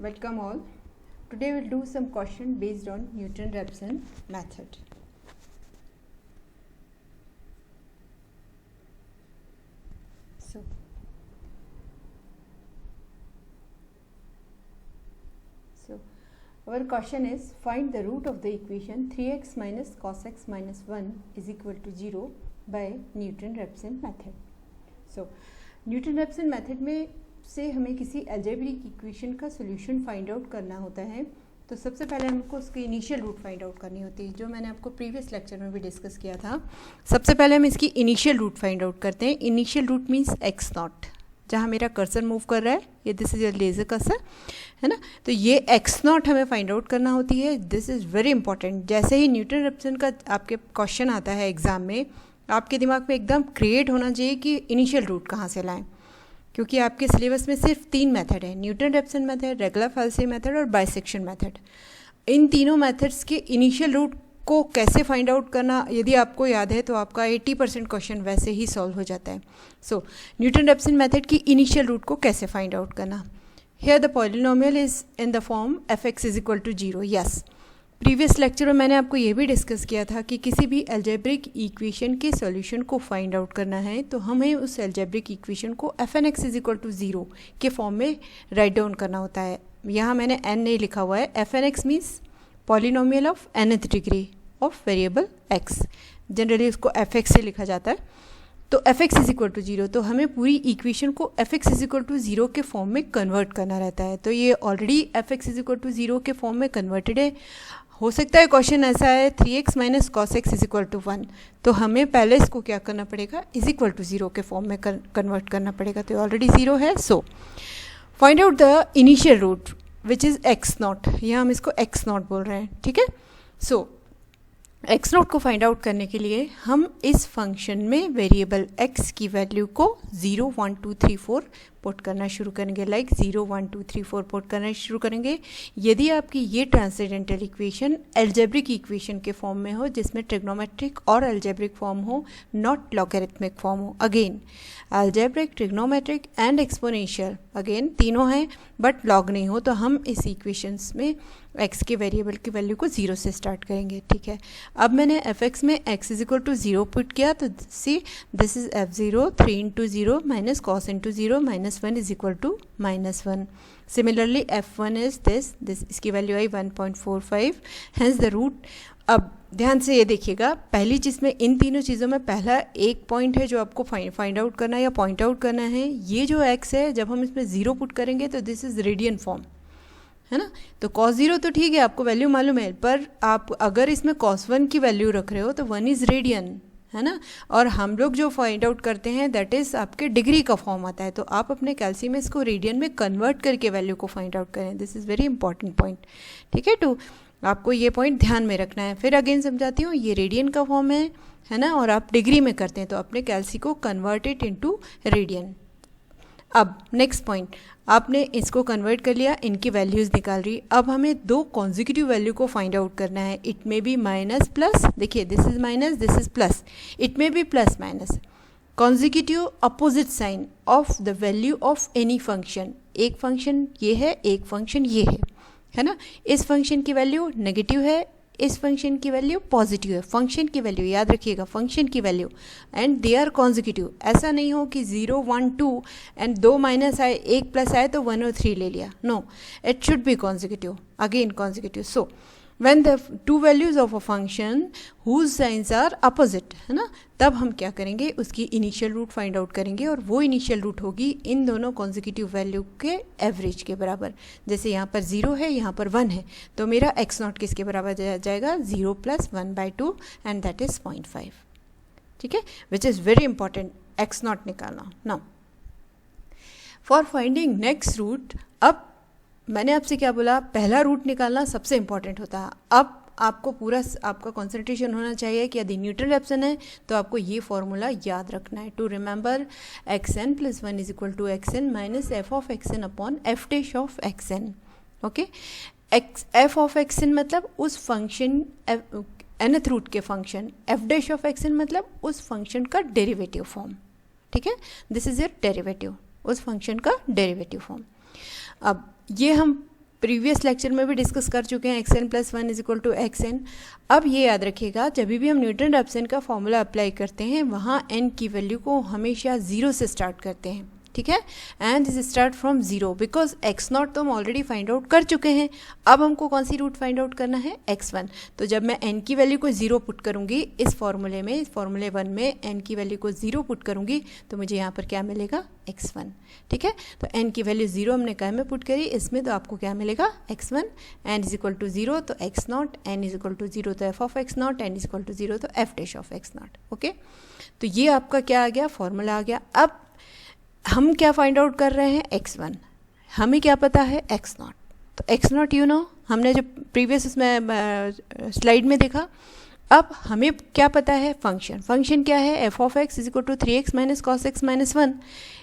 Welcome all. Today we'll do some question based on Newton-Raphson method. So our question is, find the root of the equation 3x minus cos x minus 1 is equal to 0 by Newton-Raphson method. So Newton-Raphson method में से हमें किसी algebraic equation का solution find out करना होता है, तो सबसे पहले हमको उसकी इनिशियल रूट फाइंड आउट करनी होती है, जो मैंने आपको प्रीवियस लेक्चर में भी डिस्कस किया था। सबसे पहले हम इसकी इनिशियल रूट फाइंड आउट करते हैं। Initial root means x not, जहाँ मेरा कर्सर मूव कर रहा है, ये this is your laser cursor है ना, तो ये एक्स नॉट हमें फाइंड आउट करना होती है। This is very important. जैसे ही न्यूटन-रैप्सन का आपके क्वेश्चन आता है एग्जाम में, आपके दिमाग में एकदम क्रिएट होना चाहिए कि इनिशियल रूट कहाँ से लाएं, क्योंकि आपके सिलेबस में सिर्फ 3 मेथड है, न्यूटन-रैप्सन मेथड, रेगुलर-फेल्से मेथड और बाइसेक्शन मेथड। इन तीनों मेथड्स के इनिशियल रूट को कैसे फाइंड आउट करना यदि आपको याद है तो आपका 80% क्वेश्चन वैसे ही सॉल्व हो जाता है। सो न्यूटन-रैप्सन मेथड की इनिशियल रूट को कैसे फाइंड आउट करना। Here the polynomial is in the form f(x = 0). Yes, previous lecture में मैंने आपको ये भी डिस्कस किया था कि किसी भी अलजेब्रिक इक्वेशन के सॉल्यूशन को फाइंड आउट करना है तो हमें उस अलजेब्रिक इक्वेशन को fn(x = 0) के फॉर्म में राइट डाउन करना होता है। यहाँ मैंने n नहीं लिखा हुआ है। fn(x) means polynomial of nth degree of variable x, generally उसको fx से लिखा जाता है। तो f(x = 0), तो हमें पूरी इक्वेशन को f(x = 0) के फॉर्म में कन्वर्ट करना रहता है। तो ये ऑलरेडी f(x = 0) के फॉर्म में कन्वर्टेड है। हो सकता है क्वेश्चन ऐसा है 3x माइनस कॉस एक्स = 1, तो हमें पहले इसको क्या करना पड़ेगा, =0 के फॉर्म में कन्वर्ट करना पड़ेगा। तो ऑलरेडी 0 है। So find out the initial root which is x0। यहाँ हम इसको x0 बोल रहे हैं, ठीक है। सो x0 को फाइंड आउट करने के लिए हम इस फंक्शन में वेरिएबल x की वैल्यू को 0 1 2 3 4 पुट करना शुरू करेंगे। लाइक 0 1 2 3 4 पुट करना शुरू करेंगे। यदि आपकी ये ट्रांसेंडेंटल इक्वेशन अलजेब्रिक इक्वेशन के फॉर्म में हो, जिसमें ट्रिग्नोमेट्रिक और अलजेब्रिक फॉर्म हो, नॉट लॉगरिथमिक फॉर्म हो, again algebraic, trigonometric and exponential, again तीनों हैं बट लॉग नहीं हो, तो हम इस इक्वेशंस में x के वेरिएबल की वैल्यू को 0 से स्टार्ट करेंगे, ठीक है। अब मैंने f(x) में x = 0 पुट किया, तो see this is f0 3 × 0 minus cos × 0 minus 1 = -1। Similarly f1 is this इसकी वैल्यू आई 1.45, हैंस द रूट। अब ध्यान से ये देखिएगा, पहली चीज़ में इन तीनों चीज़ों में पहला एक पॉइंट है जो आपको फाइंड आउट करना है या पॉइंट आउट करना है। ये जो x है, जब हम इसमें 0 पुट करेंगे तो दिस इज़ रेडियन फॉर्म, है ना। तो cos 0 तो ठीक है, आपको वैल्यू मालूम है, पर आप अगर इसमें cos 1 की वैल्यू रख रहे हो तो 1 इज़ रेडियन, है ना। और हम लोग जो फाइंड आउट करते हैं दैट इज़ आपके डिग्री का फॉर्म आता है, तो आप अपने कैल्सी में इसको रेडियन में कन्वर्ट करके वैल्यू को फाइंड आउट करें। This is very important point, ठीक है। टू आपको ये पॉइंट ध्यान में रखना है। फिर अगेन समझाती हूँ, ये रेडियन का फॉर्म है ना, और आप डिग्री में करते हैं तो अपने कैल्सी को कन्वर्ट इट इनटू रेडियन। अब नेक्स्ट पॉइंट, आपने इसको कन्वर्ट कर लिया, इनकी वैल्यूज़ निकाल रही। अब हमें 2 कॉन्जिक्यूटिव वैल्यू को फाइंड आउट करना है। It may be minus plus, देखिए this is minus, this is plus, it may be plus minus. Consecutive opposite sign of the value of any function. एक फंक्शन ये है, एक फंक्शन ये है ना। इस फंक्शन की वैल्यू नेगेटिव है, इस फंक्शन की वैल्यू पॉजिटिव है। फंक्शन की वैल्यू याद रखिएगा, फंक्शन की value, and they are consecutive. ऐसा नहीं हो कि 0 1 2 एंड 2 माइनस आए, 1 प्लस आए तो 1 और 3 ले लिया। No, it should be consecutive, again consecutive. So when the two values of a function whose signs are opposite, है ना, तब हम क्या करेंगे, उसकी इनिशियल रूट फाइंड आउट करेंगे, और वो इनिशियल रूट होगी इन दोनों कॉन्जिक्यूटिव वैल्यू के एवरेज के बराबर। जैसे यहाँ पर 0 है, यहाँ पर 1 है, तो मेरा x0 किसके बराबर जाएगा, 0 + 1/2 एंड दैट इज 0.5, ठीक है, which is very important x0 निकालना। Now for finding next root, अब मैंने आपसे क्या बोला, पहला रूट निकालना सबसे इंपॉर्टेंट होता है। अब आपको पूरा आपका कंसंट्रेशन होना चाहिए कि यदि न्यूटन-रैप्सन है तो आपको ये फॉर्मूला याद रखना है। To remember xn + 1 = xn minus f(xn) upon f(x)n। Okay, f(xn) मतलब उस फंक्शन nth रूट के फंक्शन, f(xn) मतलब उस फंक्शन का डेरिवेटिव फॉर्म, ठीक है। दिस इज योर डेरिवेटिव, उस फंक्शन का डेरिवेटिव फॉर्म। अब ये हम प्रीवियस लेक्चर में भी डिस्कस कर चुके हैं, x n plus one is equal to x n. अब ये याद रखिएगा, जब भी हम न्यूटन रैप्सन का फॉर्मूला अप्लाई करते हैं वहाँ एन की वैल्यू को हमेशा ज़ीरो से स्टार्ट करते हैं, ठीक है, and this start from zero, because x not तो हम ऑलरेडी फाइंड आउट कर चुके हैं। अब हमको कौन सी रूट फाइंड आउट करना है, एक्स वन। तो जब मैं एन की वैल्यू को ज़ीरो पुट करूँगी इस फॉर्मूले में, इस फॉर्मूले वन में एन की वैल्यू को ज़ीरो पुट करूँगी तो मुझे यहाँ पर क्या मिलेगा, एक्स वन, ठीक है। तो एन की वैल्यू ज़ीरो हमने क्या में पुट करी इसमें, तो आपको क्या मिलेगा, x one, n is equal to zero तो x naught, n is equal to zero तो f of x naught, n is equal to zero तो f dash of x naught. Okay, तो ये आपका क्या आ गया, फॉर्मूला आ गया। अब हम क्या फाइंड आउट कर रहे हैं, एक्स वन, हमें क्या पता है, एक्स नॉट। तो एक्स नॉट यू नो हमने जो प्रीवियस इसमें स्लाइड में देखा। अब हमें क्या पता है, फंक्शन, फंक्शन क्या है, f of x is equal to 3x minus cos x minus one.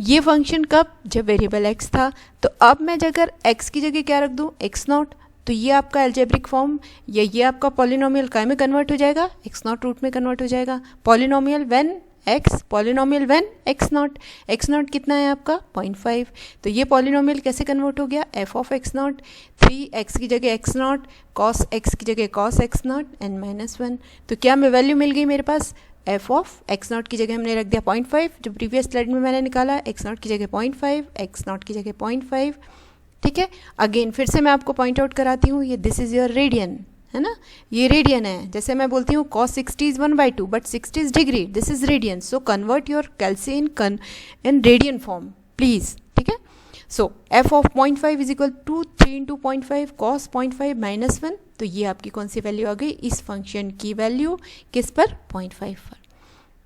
ये फंक्शन कब, जब वेरिएबल एक्स था। तो अब मैं अगर एक्स की जगह क्या रख दूँ, एक्स नॉट, तो ये आपका एल्जेब्रिक फॉर्म या ये आपका पॉलिनोमियल काय में कन्वर्ट हो जाएगा, एक्स नॉट रूट में कन्वर्ट हो जाएगा। Polynomial when x, polynomial when x not, x not कितना है आपका 0.5। तो ये पॉलिनोमियल कैसे कन्वर्ट हो गया, F of x not 3x की जगह एक्स नॉट, कॉस एक्स की जगह cos x naught N minus one. तो क्या मैं वैल्यू मिल गई मेरे पास, एफ ऑफ एक्स नॉट की जगह हमने रख दिया 0.5, जो प्रीवियस स्लाइड में मैंने निकाला, एक्स नॉट की जगह 0.5, एक्स नॉट की जगह 0.5, ठीक है। अगेन फिर से मैं आपको पॉइंट आउट कराती हूँ, ये दिस इज योर रेडियन, है ना, ये रेडियन है। जैसे मैं बोलती हूँ cos 60 is 1/2 but 60 is degree, this is radian, so convert your calci in radian form please, ठीक है। So f of 0.5 is equal to 3 into 0.5 cos 0.5 minus one. तो ये आपकी कौन सी वैल्यू आ गई, इस फंक्शन की वैल्यू किस पर, 0.5 पर।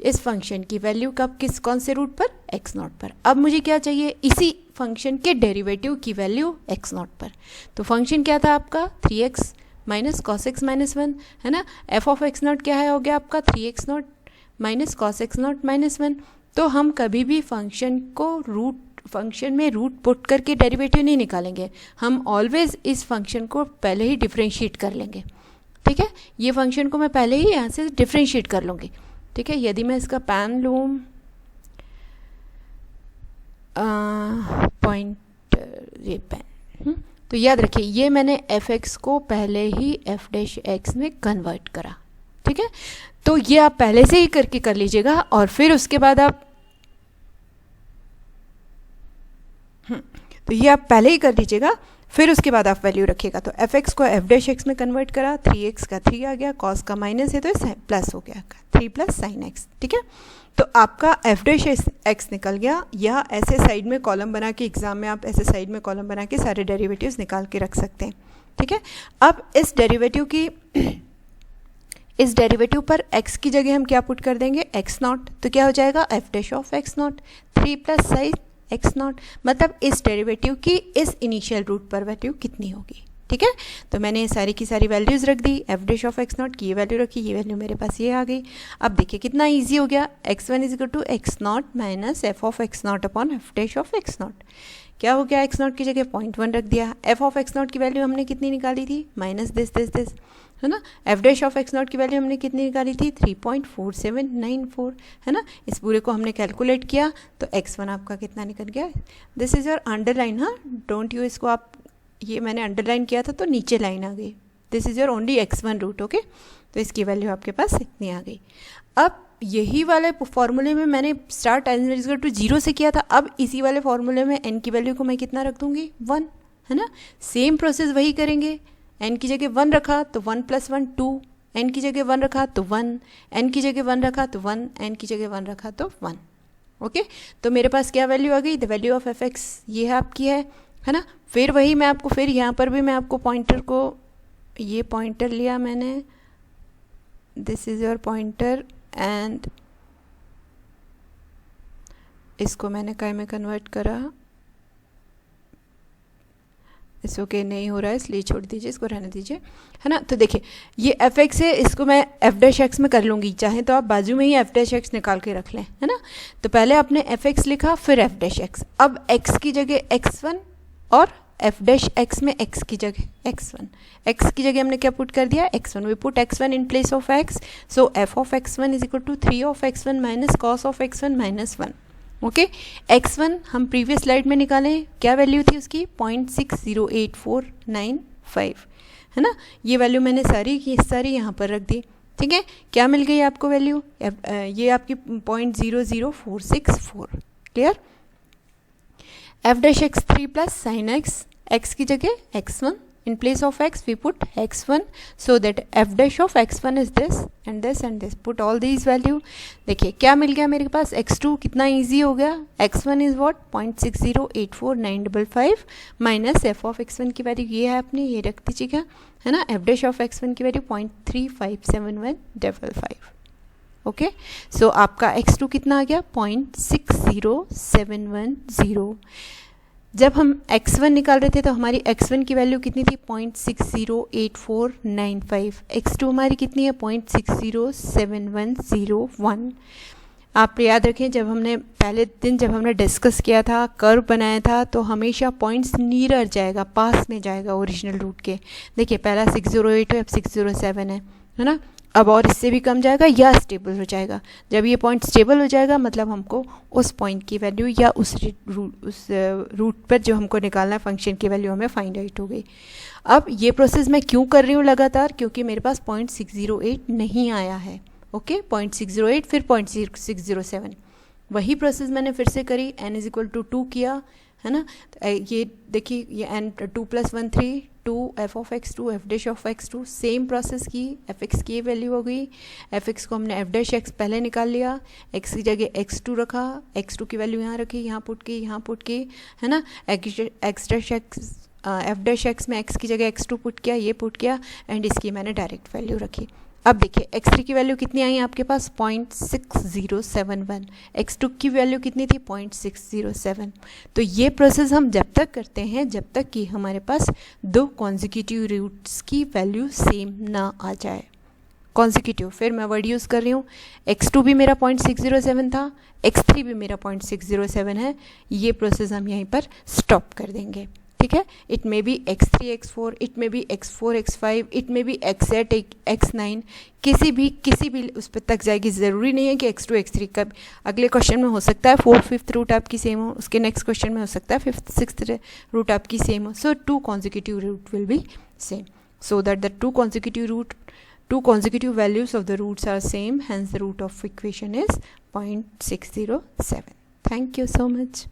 इस फंक्शन की वैल्यू कब, किस कौन से रूट पर, एक्स नॉट पर। अब मुझे क्या चाहिए, इसी फंक्शन के डेरिवेटिव की वैल्यू एक्स नॉट पर। तो फंक्शन क्या था आपका, 3x minus cos x minus one, है ना। एफ ऑफ एक्स नॉट क्या है, हो गया आपका 3x not minus cos x not minus one. तो हम कभी भी फंक्शन को फंक्शन में रूट पुट करके डेरिवेटिव नहीं निकालेंगे, हम ऑलवेज इस फंक्शन को पहले ही डिफ्रेंशिएट कर लेंगे, ठीक है। ये फंक्शन को मैं पहले ही यहाँ से डिफ्रेंशिएट कर लूँगी, ठीक है। यदि मैं इसका पैन लूँ, ये पैन, तो याद रखिए ये मैंने एफ एक्स को पहले ही एफ डैश एक्स में कन्वर्ट करा, ठीक है। तो ये आप पहले से ही करके कर लीजिएगा और फिर उसके बाद आप तो ये आप पहले ही कर लीजिएगा, फिर उसके बाद आप वैल्यू रखिएगा। तो एफ एक्स को एफ डैश एक्स में कन्वर्ट करा, 3x का 3 आ गया, कॉस का माइनस है तो प्लस हो गया, 3 प्लस साइन एक्स, ठीक है। तो आपका एफ डैश एक्स निकल गया। या ऐसे साइड में कॉलम बना के, एग्जाम में आप ऐसे साइड में कॉलम बना के सारे डेरिवेटिव्स निकाल के रख सकते हैं, ठीक है। अब इस डेरिवेटिव पर x की जगह हम क्या पुट कर देंगे, एक्स नॉट। तो क्या हो जाएगा, F dash of x not 3 plus sine x not, मतलब इस डेरिवेटिव की इस इनिशियल रूट पर वैल्यू कितनी होगी, ठीक है। तो मैंने सारी की सारी वैल्यूज़ रख दी, f dash of x naught की ये वैल्यू रखी, ये वैल्यू मेरे पास ये आ गई। अब देखिए कितना इजी हो गया, x one is equal to x not minus f of x not upon f dash of x not. क्या हो गया, एक्स नॉट की जगह 0.1 रख दिया, एफ ऑफ एक्स नॉट की वैल्यू हमने कितनी निकाली थी, माइनस दिस, है ना। F dash of x naught की वैल्यू हमने कितनी निकाली थी, 3.4794, है ना। इस पूरे को हमने कैलकुलेट किया तो एक्स वन आपका कितना निकल गया, दिस इज योर अंडरलाइन, हाँ डोंट यू, इसको आप, ये मैंने अंडरलाइन किया था तो नीचे लाइन आ गई, this is your only x one root, okay. तो इसकी वैल्यू आपके पास इतनी आ गई। अब यही वाले फॉर्मूले में मैंने start n is equal to 0 से किया था, अब इसी वाले फॉर्मूले में एन की वैल्यू को मैं कितना रख दूंगी, 1, है ना। सेम प्रोसेस वही करेंगे, एन की जगह 1 रखा तो 1 + 1 2, एन की जगह 1 रखा तो 1, एन की जगह 1 रखा तो 1, एन की जगह 1 रखा तो 1, ओके। तो मेरे पास क्या वैल्यू आ गई, the value of F x ये है आपकी, है ना। फिर वही मैं आपको, फिर यहाँ पर भी मैं आपको पॉइंटर को, ये पॉइंटर लिया मैंने, this is your pointer, and इसको मैंने काय में कन्वर्ट करा, इस ओके नहीं हो रहा है इसलिए छोड़ दीजिए, इसको रहने दीजिए, है ना। तो देखिए ये एफ एक्स है, इसको मैं एफ डैश एक्स में कर लूँगी, चाहे तो आप बाजू में ही एफ डैश एक्स निकाल के रख लें, है ना। तो पहले आपने एफ एक्स लिखा फिर एफ डैश एक्स, अब एक्स की जगह एक्स वन और एफ डैश एक्स में एक्स की जगह एक्स वन, एक्स की जगह हमने क्या पुट कर दिया, x one, we put x one in place of x, so f of x one is equal to 3 of x one minus cos of x one minus 1, okay. x1 हम previous slide में निकाले, क्या value थी उसकी 0.60849 है ना। ये value मैंने सारी की सारी यहाँ पर रख दी, ठीक है। क्या मिल गई आपको वैल्यू, ये आपकी 0.00464, clear. f dash x3 plus sign x की जगह x1, in place of x we put x1, so that f dash of x1 is this and this and this, put all these value। देखिए क्या मिल गया मेरे पास, x2 कितना easy हो गया, x1 is what 0.6084955 minus f of x1 की value ये है अपनी, ये रख दीजिएगा, है ना। f dash of x1 की वैल्यू 0.357155, ओके। सो आपका x2 कितना आ गया 0.60710। जब हम x1 निकाल रहे थे तो हमारी x1 की वैल्यू कितनी थी 0.608495, x2 हमारी कितनी है 0.607101। आप याद रखें जब हमने पहले दिन जब हमने डिस्कस किया था, कर्व बनाया था, तो हमेशा पॉइंट्स नीरर जाएगा, पास में जाएगा ओरिजिनल रूट के। देखिए पहला 608 है, अब 607 है ना। अब और इससे भी कम जाएगा या स्टेबल हो जाएगा। जब ये पॉइंट स्टेबल हो जाएगा मतलब हमको उस पॉइंट की वैल्यू या उस रूट पर जो हमको निकालना है फंक्शन की वैल्यू हमें फाइंड आउट हो गई। अब ये प्रोसेस मैं क्यों कर रही हूँ लगातार, क्योंकि मेरे पास 0.608 नहीं आया है, ओके। 0.608 फिर 0.607, वही प्रोसेस मैंने फिर से करी, n = 2 किया, है ना। ये देखिए ये n 2 + 1 3 2 f of x2 f dash of x2, same process की, fx की वैल्यू हो गई, fx को हमने f dash x पहले निकाल लिया, x की जगह x2 रखा, x2 की वैल्यू यहाँ रखी, यहाँ पुट की, यहाँ पुट की, है ना। x dash x f dash x में x की जगह x2 पुट किया, ये पुट किया, एंड इसकी मैंने डायरेक्ट वैल्यू रखी। अब देखिए x3 की वैल्यू कितनी आई आपके पास 0.6071, x2 की वैल्यू कितनी थी 0.607। तो ये प्रोसेस हम जब तक करते हैं जब तक कि हमारे पास दो कॉन्जिक्यूटिव रूट्स की वैल्यू सेम ना आ जाए। कॉन्जिक्यूटिव, फिर मैं वर्ड यूज़ कर रही हूँ, x2 भी मेरा 0.607 था, x3 भी मेरा 0.607 है, ये प्रोसेस हम यहीं पर स्टॉप कर देंगे, ठीक है। It may be x3 x4, it may be x4 x5, it may be x8 x9, किसी भी उस पर तक जाएगी। ज़रूरी नहीं है कि x2 x3 का अगले क्वेश्चन में हो सकता है 4th 5th रूट आपकी सेम हो, उसके नेक्स्ट क्वेश्चन में हो सकता है 5th 6th रूट आपकी सेम हो। So 2 consecutive root will be same, so that the 2 consecutive values of the roots are same, hence the root of equation is 0.607. Thank you so much.